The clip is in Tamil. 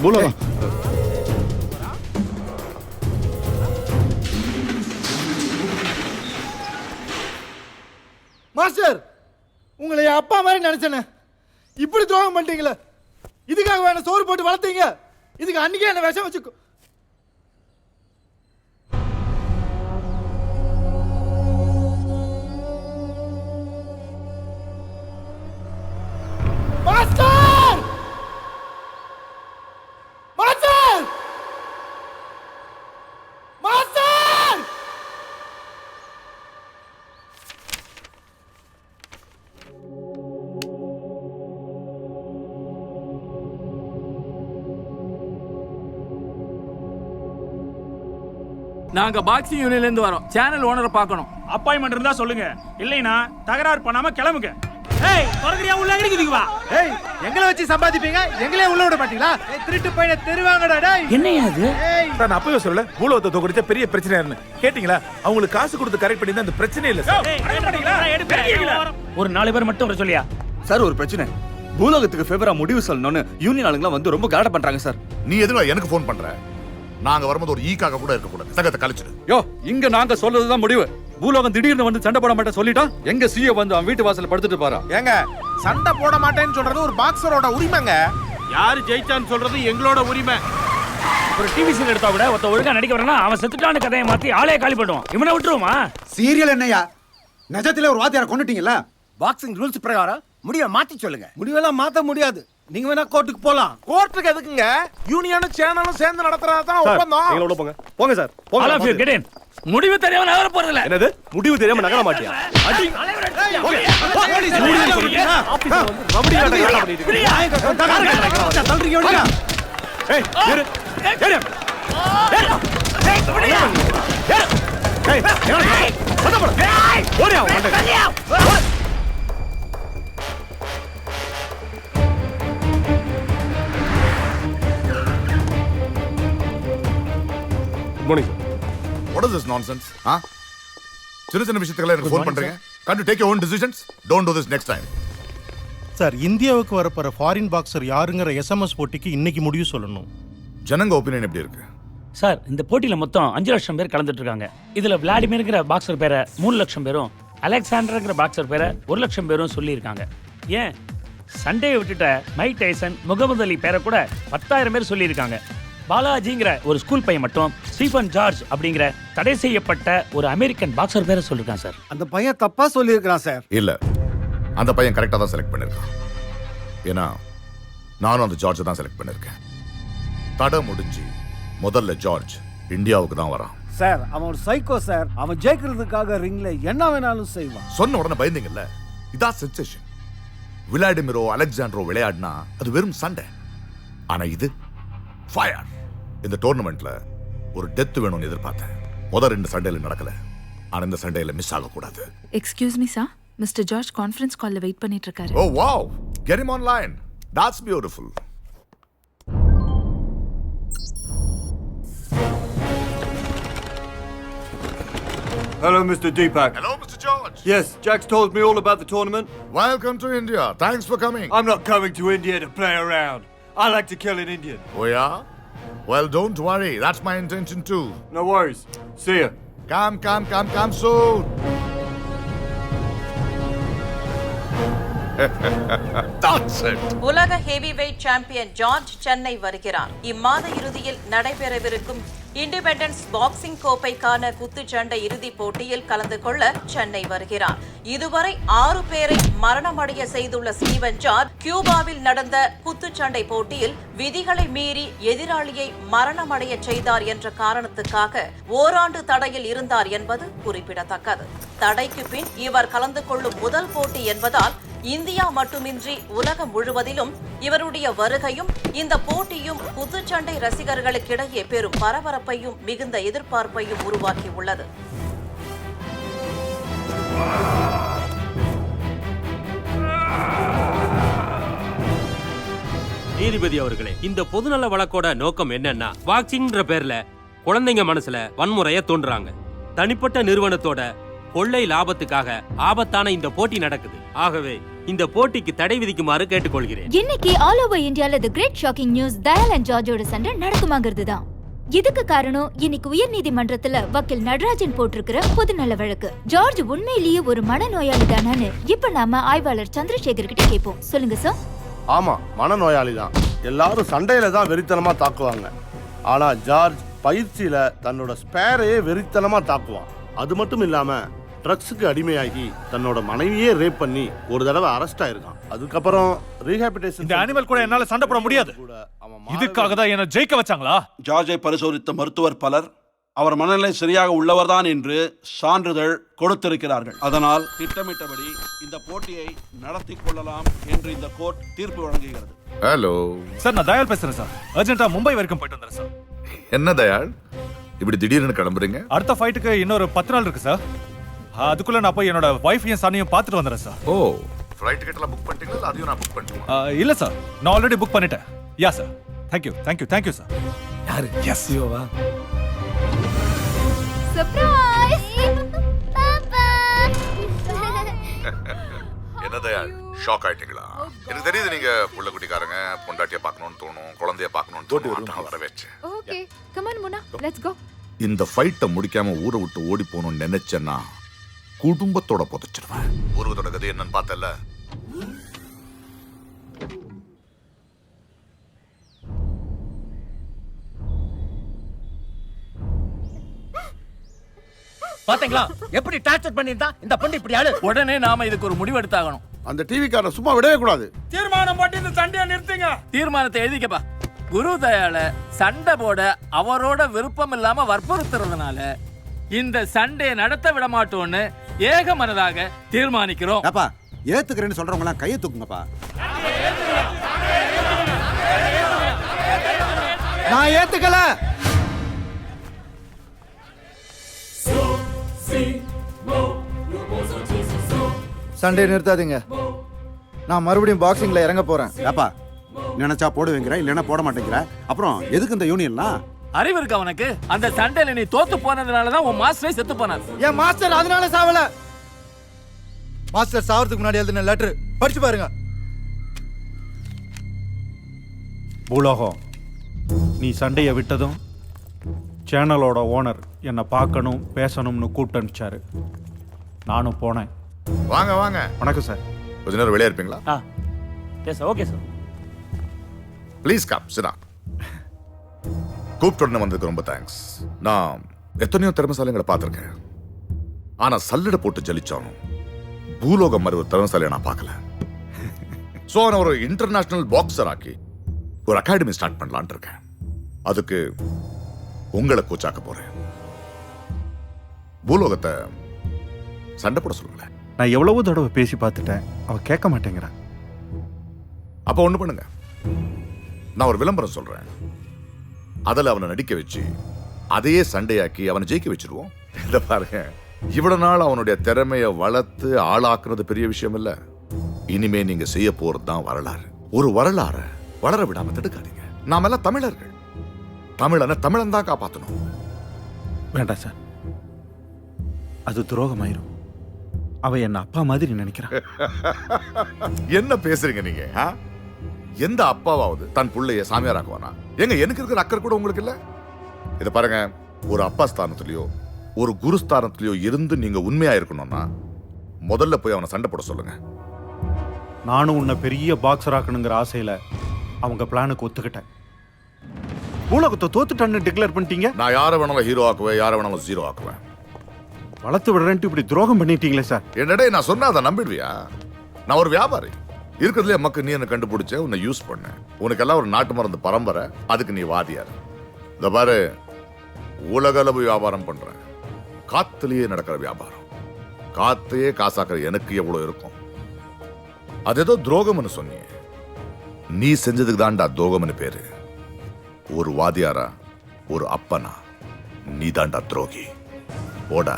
பூலோகம். மாஸ்டர், உங்களை என் அப்பா மாதிரி நினைச்சேனே, இப்படி துரோகம் பண்ணிட்டீங்களே. இதுக்காக வேணா சோறு போட்டு வளர்த்தீங்க, இதுக்கு அன்னைக்கே என்ன விஷம் வச்சுக்கோ. Master, master, master. நாங்க பாக்ஸிங் யூனியன்ல இருந்து வரோம். சேனல் ஓனரை பார்க்கணும். அப்பாயின்மெண்ட் இருந்தா சொல்லுங்க, இல்லைனா தகராறு பண்ணாம கிளம்புங்க. ஏய் பொறுக்கறியா உள்ள அடிக்குதுங்க வா. ஏய் எங்களை வச்சு சம்பாதிப்பீங்க, எங்களே உள்ள விட மாட்டீங்களா? திருட்டு பையனை தெருவாங்கடா டேய். என்னையா அது? சார், நான் அப்பவே சொல்லல பூலோகத்தை தோக்கடிச்ச பெரிய பிரச்சனை இருக்கு. கேட்டிங்களா? அவங்களுக்கு காசு கொடுத்து கரெக்ட் பண்ணி அந்த பிரச்சனை இல்ல சார். ஒரு 4 பேர் மட்டும் வர சொல்லியா? சார் ஒரு பிரச்சனை, பூலோகத்துக்கு ஃபேவரா முடிவு சொல்லணும்னு யூனியன் ஆளுங்கலாம் வந்து ரொம்ப கலாட்டா பண்றாங்க சார். நீ எதுல எனக்கு ஃபோன் பண்ற? நாங்க வரும்போது ஒரு ஈக்காக கூட இருக்க கூடாது. சங்கத்தை கழிச்சிடு. யோ, இங்க நாங்க சொல்றதுதான் முடிவு. பூலோகம் திடீர்னு வந்து சண்டை போட மாட்டேன் சொல்லிட்டா எங்க சிஏ வந்து அவன் வீட்டு வாசல்ல படுத்துட்டு பாரா. ஏங்க, சண்டை போட மாட்டேன்னு சொல்றது ஒரு பாக்ஸரோட உரிமைங்க. யாரு ஜெயிச்சான்னு சொல்றது எங்களோட உரிமை. ஒரு டிவி சீரியல் எடுத்தா கூட ஒருத்த ஒழுங்கா நடிக்க வரனா அவன் செத்துட்டான்னு கதையை மாத்தி ஆளே காலி பண்ணுவான். இவனை விட்டுருவோமா? சீரியல் என்னையா? நிஜத்துல ஒரு வாத்தியாரை கொண்டுட்டீங்களா? பாக்ஸிங் ரூல்ஸ் பிரகாரம் முடிவை மாத்தி சொல்லுங்க. முடிவெல்லாம் மாத்த முடியாது. நீங்க வேணா கோர்ட்டுக்கு போலாம். கோர்ட்டுக்கு எதுக்குங்க? யூனியனும் சேனலும் சேர்ந்து நடத்துறதுதான் ஒப்பந்தம். எங்களோட போங்க. போங்க சார். போங்க. All of you get in. முடிவு தெரியாம நகர போறது இல்ல. என்னது? முடிவு தெரியாம நகர மாட்டியா? அடி. ஓகே. முடிவு சொல்லிட்டீங்க. ஆபீஸ்ல வந்து ரவுடி ஆட்ட கலா பண்ணிட்டு இருக்கீங்க. தள்ளுறீங்க ஓடியா? ஏய், ஏறு. ஏறு. ஏய் முடியா. ஏய், ஏய். சண்டை போடு. ஓடியா வந்து. Morning. What is this nonsense? Huh? சின்ன விஷயத்துக்கு எனக்கு ஃபோன் பண்றீங்க. Can't you take your own decisions? Don't do this next time. Sir, இந்தியாவுக்கு வரப்போற ஃபாரின் பாக்ஸர் யாருங்கிற எஸ்எம்எஸ் போட்டிக்கு இன்னைக்கு முடிவு சொல்லணும். ஜனங்க ஒபினியன் எப்படி இருக்கு? சார், இந்த போட்டியில மொத்தம் 5 லட்சம் பேர் கலந்துட்டு இருக்காங்க. இதுல விளாடிமிர்ங்கிற பாக்ஸர் பேரை 3 லட்சம் பேரும், அலெக்சாண்டர்ங்கிற பாக்ஸர் பேரை 1 லட்சம் பேரும் சொல்லியிருக்காங்க. ஏன் சண்டையை விட்டுட்ட மைக் டைசன், முகமது அலி பேரை கூட 10,000 பேர் சொல்லியிருக்காங்க. பாலாஜிங்கிற ஒரு ஸ்கூல் பையன் மட்டும் ஸ்டீஃபன் ஜார்ஜ் அப்படிங்கிற தடை செய்யப்பட்ட ஒரு அமெரிக்கன் பாக்ஸர் பேரை சொல்லிருக்கான் சார். அந்த பையன் தப்பா சொல்லியிருக்கான் சார். இல்ல, அந்த பையன் கரெக்டா தான் செலக்ட் பண்ணிருக்கான். ஏன்னா நானும் அந்த ஜார்ஜ் தான் செலக்ட் பண்ணிருக்கேன். தடை முடிஞ்சு முதல்ல ஜார்ஜ் இந்தியாவுக்கு தான் வரான். சார், அவன் ஒரு சைக்கோ சார். அவன் ஜெயிக்கிறதுக்காக ரிங்ல என்ன வேணாலும் செய்வான். சொன்ன உடனே பயந்தீங்கல்ல, இதான் சென்சேஷன். விளாடிமிரோ அலெக்சாண்டரோ விளையாடினா அது வெறும் சண்டை. ஆனா இது ஃபயர். இந்த டோர்னமெண்ட்ல ஒரு டெத் வேணும்னு எதிர்பார்த்தேன். முதல் 2 சண்டையில நடக்கல. ஆனா இந்த சண்டையில மிஸ் ஆக கூடாது. Excuse me sir, mister George conference கால்ல வெயிட் பண்ணிட்டு இருக்காரு. Oh wow, get him online. That's beautiful. Hello Mr. Deepak. Hello Mr. George. Yes, Jack's told me all about the tournament. Welcome to India. Thanks for coming. I'm not coming to India to play around. I like to kill an Indian. Oh yeah? Well, don't worry. That's my intention too. No worries. See ya. Come soon. That's it. உலக ஹெவிவெயிட் சாம்பியன் ஜார்ஜ் சென்னை வருகிறார். இம்மாத இறுதியில் நடைபெறவிருக்கும் இண்டிபெண்டன்ஸ் பாக்ஸிங் கோப்பைக்கான குத்துச்சண்டை இறுதிப் போட்டியில் கலந்து கொள்ள சென்னை வருகிறார். இதுவரை 6 பேரை மரணமடைய செய்துள்ள ஸ்டீவன் ஜார்ஜ் கியூபாவில் நடந்த குத்துச்சண்டை போட்டியில் விதிகளை மீறி எதிராளியை மரணமடைய செய்தார் என்ற காரணத்துக்காக ஓராண்டு தடையில் இருந்தார் என்பது குறிப்பிடத்தக்கது. தடைக்கு பின் இவர் கலந்து கொள்ளும் முதல் போட்டி என்பதால் இந்தியா மட்டுமின்றி உலகம் முழுவதிலும் இவருடைய வருகையும் இந்த போட்டியும் குத்துச்சண்டை ரசிகர்களுக்கிடையே பெரும் பரபரப்பையும் மிகுந்த எதிர்பார்ப்பையும் உருவாக்கியுள்ளது. நீதிபதி அவர்களே, இந்த பொதுநல வழக்கோட நோக்கம் என்னன்னா, பாக்ஸிங்ன்ற பேர்ல குழந்தைங்க மனசுல வன்முறைய தோன்றுறாங்க. தனிப்பட்ட நிறுவனத்தோட கொள்ளை லாபத்துக்காக ஆபத்தான இந்த போட்டி நடக்குது. ஆகவே இந்த போட்டிக்கு தடை விதிக்குமாறு கேட்டுக்கொள்கிறேன். இன்னைக்கு ஆல் ஓவர் இந்தியால the great shocking news Dayal and ஜார்ஜோட சண்டை நடக்குமாங்கிறது தான். இதுக்கு காரணம் இன்னைக்கு உயர் நீதிமன்றத்துல வக்கீல் நடராஜன் போட்டிருக்கிற பொதுநல வழக்கு. ஜார்ஜ் உண்மையிலேயே ஒரு மனநோயாளி தானான்னு இப்ப நாம ஆய்வாளர் சந்திரசேகர் கிட்ட கேட்போம். சொல்லுங்க சார். ஆமா, மனநோயாளி தான். எல்லாரும் சண்டையில தான் வெறித்தனமா தாக்குவாங்க. ஆனா ஜார்ஜ் பயிற்சியில தன்னோட ஸ்பேரையே வெறித்தனமா தாக்குவான். அது மட்டும் இல்லாம ட்ரக்ஸுக்கு அடிமையாகி தன்னோட மனைவியே ரேப் பண்ணி ஒரு தடவை அரெஸ்ட் ஆயிருக்கான். அதுக்கப்புறம் ரீஹாபிலிட்டேஷன். இந்த அனிமல் கூட என்னால சண்டை போட முடியாது. இதுக்காக தான் என்ன ஜெயிக்க வச்சாங்களா? ஜார்ஜை பரிசோதித்த மருத்துவர் பலர் அவர் மனநிலை சரியாக உள்ளவர்தான் என்று சான்றிதழ் கொடுத்திருக்கிறார்கள். அதனால் திட்டமிட்டபடி இந்த போட்டியை நடத்தி கொள்ளலாம் என்று இந்த கோர்ட் தீர்ப்பு வழங்குகிறது. ஹலோ சார், நான் தயால் பேசுறேன் சார். அர்ஜென்ட்டா மும்பை வரைக்கும் போயிட்டு வந்துறேன் சார். என்ன தயாள் இப்படி திடீர்னு கிளம்புறீங்க? அடுத்த ஃபைட்டுக்கு இன்னொரு 10 நாள் இருக்கு சார். அதுக்குள்ள நான் போய் என்னோட வைஃபையும் சனையும் பார்த்துட்டு வந்துறேன் சார். ஓ, ஃப்ளைட் டிக்கெட்லாம் புக் பண்ணிட்டீங்களா? இல்ல அதையும் நான் புக் பண்ணட்டுமா? இல்ல சார், நான் ஆல்ரெடி புக் பண்ணிட்டேன். யா சார். Thank you sir. யாரு? எஸ் யோவா. சர்ப்ரைஸ்! என்ன தயாள், ஷாக் ஆயிட்டீங்களா? எனக்கு தெரியுது நீங்க புள்ள குட்டிக்காரங்க, பொண்டாட்டிய பார்க்கணும்னு தோணும், குழந்தைய பார்க்கணும்னு தோணும். வர வச்சு ஓகே, கம் ஆன் முனா, லெட்ஸ் கோ. இந்த ஃபைட்டை முடிக்காம ஊரை விட்டு ஓடி போகணும்னு நினைச்சேன்னா குடும்பத்தோட புதைச்சிருவேன். உருவத்தோட கதை என்னன்னு பார்த்தல. பாத்தீங்களா எப்படி டார்ச்சர் பண்ணிருந்தா இந்த பொண்ணு இப்படி ஆளு. உடனே நாம இதுக்கு ஒரு முடிவு எடுத்தாகணும். அந்த டிவி காரனை சும்மா விடவே கூடாது. தீர்மானம் போட்டு இந்த சண்டையை நிறுத்துங்க. தீர்மானத்தை எழுதிக்கப்பா. குரு தயால சண்டை போட அவரோட விருப்பம் இல்லாம வற்புறுத்துறதுனால இந்த சண்டையை நடத்த விட மாட்டோம்னு ஏக மனதாக தீர்மானிக்கிறோம். அப்பா ஏத்துக்கிறேன்னு சொல்றவங்க எல்லாம் கையை தூக்குங்கப்பா. நான் ஏத்துக்கல. சண்டையை நிறுத்தாதீங்க. நான் மறுபடியும் பாக்ஸிங்ல இறங்க போறேன். அப்பா நினைச்சா போடுவீங்கிற இல்லைன்னா போட மாட்டேங்கிற. அப்புறம் எதுக்கு இந்த யூனியன்லாம்? அறிவு இருக்கு அவனுக்கு. அந்த சண்டையில நீ தோத்து போனதுனாலதான் உன் மாஸ்டரே செத்து போனார். என் மாஸ்டர் அதனால சாவல. மாஸ்டர் சாவறதுக்கு முன்னாடி எழுதின லெட்டர் படிச்சு பாருங்க. பூலோகம், நீ சண்டையை விட்டதும் சேனலோட ஓனர் என்னை பார்க்கணும் பேசணும்னு கூப்பிட்டு அனுப்பிச்சாரு. நானும் போனேன். வாங்க வாங்க. வணக்கம் சார். கொஞ்ச நேரம் வெளியே இருப்பீங்களா? Yes okay sir. Please come சினா. கூப்பிட்டு வந்ததுக்கு ரொம்ப தேங்க்ஸ். நான் எத்தனையோ திறமைசாலிகளை பார்த்துருக்கேன். ஆனா சல்லடை போட்டு ஜலிச்சாலும் பூலோகம் மாதிரி ஒரு திறமைசாலியை நான் பார்க்கல. ஸோ நான் ஒரு இன்டர்நேஷனல் பாக்ஸர் ஆக்கி ஒரு அகாடமி ஸ்டார்ட் பண்ணலான் இருக்கேன். அதுக்கு உங்களை கோச்சாக்க போறேன். பூலோகத்தை சண்டை போட சொல்லுங்களேன். நான் எவ்வளவோ தடவை பேசி பார்த்துட்டேன், அவ கேட்க மாட்டேங்கிறான். அப்ப ஒண்ணு பண்ணுங்க, நான் ஒரு விளம்பரம் சொல்றேன். அதில் அவனை நடிக்க வச்சு அதையே சண்டையாக்கி அவனை ஜெயிக்க வச்சிருவோம். இதை பாருங்க, இவ்வளவு நாள் அவனுடைய திறமையை வளர்த்து ஆளாக்குறது பெரிய விஷயம் இல்ல. இனிமே நீங்க செய்ய போறது தான் வரலாறு. ஒரு வரலாறு வளர விடாம தடுக்காதீங்க. நாம எல்லாம் தமிழர்கள். தமிழனை தமிழன் தான் காப்பாற்றணும். வேண்டாம் சார், அது துரோகமாயிரும். அவ என்ன அப்பா மாதிரி நினைக்கிறான். என்ன பேசுறீங்க நீங்க? எந்த அப்பாவாவது தன் பிள்ளைய சாமியார் ஆக்குவானா? எங்க எனக்கு இருக்கிற அக்கறை கூட உங்களுக்கு இல்ல? இத பாருங்க, ஒரு அப்பா ஸ்தானத்திலயோ ஒரு குரு ஸ்தானத்திலயோ இருந்து நீங்க உண்மையா இருக்கணும்னா முதல்ல போய் அவனை சண்டை போட சொல்லுங்க. நானும் உன்னை பெரிய பாக்ஸர் ஆக்கணுங்கிற ஆசையில அவங்க பிளானுக்கு ஒத்துக்கிட்டேன். பூலோகத்தை தோத்துட்டான்னு டிக்ளேர் பண்ணிட்டீங்க. நான் யாரை வேணாலும் ஹீரோ ஆக்குவேன், யாரை வேணாலும் ஜீரோ ஆக்குவேன். வளர்த்து விடுறேன்ட்டு இப்படி துரோகம் பண்ணிட்டீங்களே சார். என்னடே, நான் சொன்னா அதை நம்பிடுவியா? நான் ஒரு வியாபாரி. இருக்கிறதுல எமக்கு நீ என்ன கண்டுபிடிச்ச, உன்னை யூஸ் பண்ண. உனக்கெல்லாம் ஒரு நாட்டு மருந்து பரம்பரை, அதுக்கு நீ வாதியார். இந்த பாரு, உலக அளவு வியாபாரம் பண்றேன். காத்துலயே நடக்கிற வியாபாரம். காத்தையே காசாக்குற எனக்கு எவ்வளவு இருக்கும்? அது ஏதோ துரோகம்னு சொன்னீங்க. நீ செஞ்சதுக்கு தான்டா துரோகம்னு பேரு. ஒரு வாதியாரா, ஒரு அப்பனா, நீ தான்டா துரோகி. போடா.